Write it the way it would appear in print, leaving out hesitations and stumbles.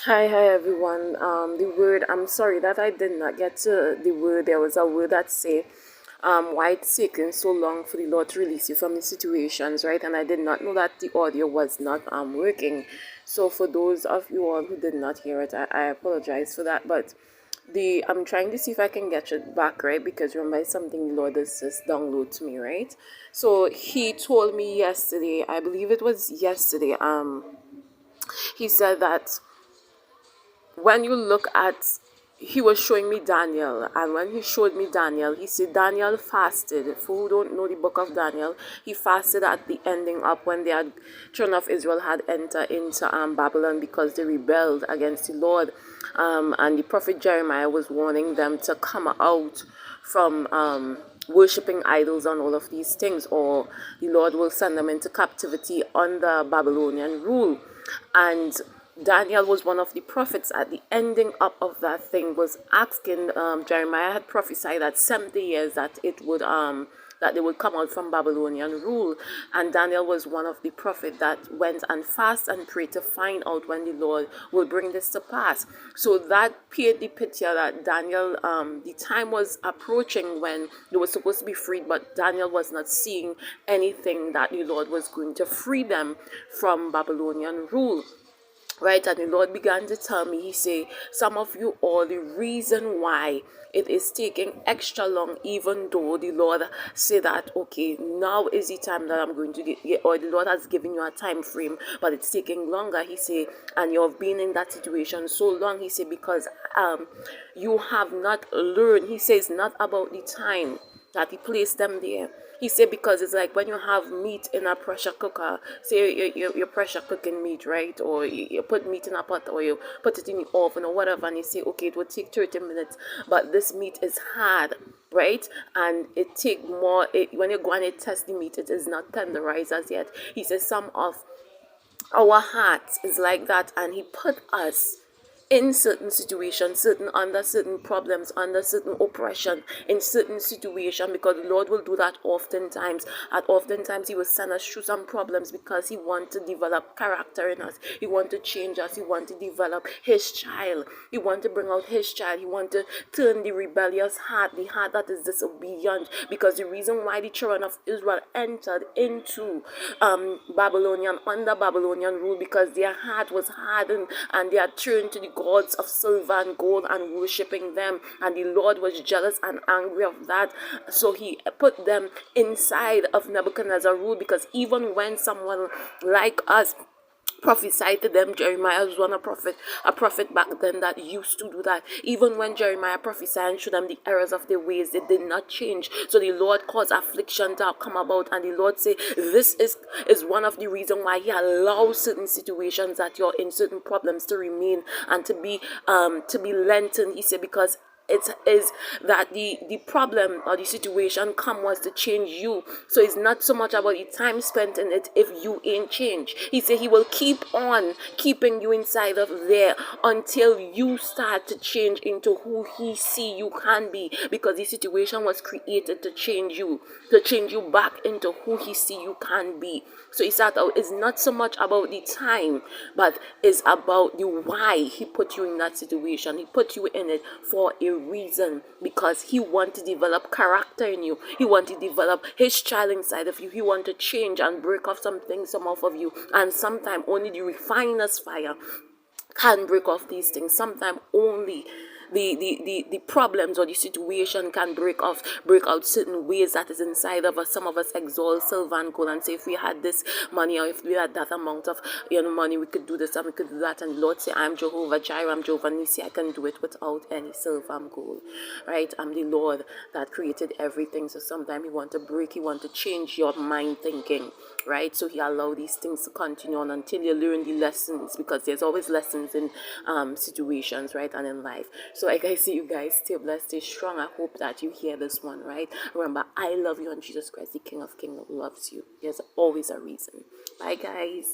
Hi everyone. The word, I'm sorry that I did not get to the word. There was a word that say, why it's taking so long for the Lord to release you from the situations, right? And I did not know that the audio was not working. So for those of you all who did not hear it, I apologize for that. But I'm trying to see if I can get it back, right? Because remember, it's something the Lord has just download to me, right? So he told me yesterday, I believe it was yesterday, he said that when you look at, he was showing me Daniel, and when he showed me Daniel, he said Daniel fasted. For who don't know the book of Daniel, he fasted at the ending up when the children of Israel had entered into Babylon because they rebelled against the Lord, and the prophet Jeremiah was warning them to come out from worshipping idols and all of these things, or the Lord will send them into captivity under Babylonian rule. And Daniel was one of the prophets at the ending up of that thing, was asking, Jeremiah had prophesied that 70 years that it would that they would come out from Babylonian rule, and Daniel was one of the prophet that went and fast and prayed to find out when the Lord will bring this to pass. So that painted the picture that Daniel, the time was approaching when they were supposed to be freed, but Daniel was not seeing anything that the Lord was going to free them from Babylonian rule. Right, and the Lord began to tell me, he said, some of you all, the reason why it is taking extra long, even though the Lord said that, okay, now is the time that I'm going to get, or the Lord has given you a time frame, but it's taking longer, he said, and you have been in that situation so long, he said, because you have not learned. He says, not about the time that he placed them there. He said, because it's like when you have meat in a pressure cooker, say you're pressure cooking meat, right? Or you put meat in a pot, or you put it in the oven or whatever, and you say, okay, it will take 30 minutes, but this meat is hard, right? And it take more, when you go and you test the meat, it is not tenderized as yet. He says, some of our hearts is like that, and he put us in certain situations, under certain problems, under certain oppression, in certain situation, because the Lord will do that oftentimes. And oftentimes he will send us through some problems because he wants to develop character in us. He wants to change us. He wants to develop his child. He wants to bring out his child. He wants to turn the rebellious heart, the heart that is disobedient. Because the reason why the children of Israel entered into Babylonian, under Babylonian rule, because their heart was hardened and they had turned to the gods of silver and gold and worshipping them, and the Lord was jealous and angry of that. So he put them inside of Nebuchadnezzar rule, because even when someone like us prophesied to them, Jeremiah was one a prophet back then that used to do that. Even when Jeremiah prophesied and showed them the errors of their ways, they did not change. So the Lord caused affliction to come about, and the Lord say, this is one of the reasons why he allows certain situations that you're in, certain problems to remain and to be lengthened. He said, because it is that the problem or the situation come was to change you. So it's not so much about the time spent in it if you ain't changed. He said he will keep on keeping you inside of there until you start to change into who he see you can be, because the situation was created to change you back into who he see you can be. So he said it's not so much about the time, but it's about the why he put you in that situation. He put you in it for a reason, because he wants to develop character in you. He wants to develop his child inside of you. He wants to change and break off some things, some off of you. And sometimes only the refiner's fire can break off these things. Sometimes only the problems or the situation can break out certain ways that is inside of us. Some of us exalt silver and gold and say, if we had this money, or if we had that amount of money, we could do this and we could do that. And the Lord say, I'm Jehovah Jireh, I'm Jehovah Nisi, I can do it without any silver and gold, right? I'm the Lord that created everything. So sometimes he want to break, he want to change your mind thinking, right? So he allow these things to continue on until you learn the lessons, because there's always lessons in situations, right, and in life. So like I say, you guys, stay blessed, stay strong. I hope that you hear this one, right? Remember, I love you, and Jesus Christ, the King of Kings, loves you. There's always a reason. Bye, guys.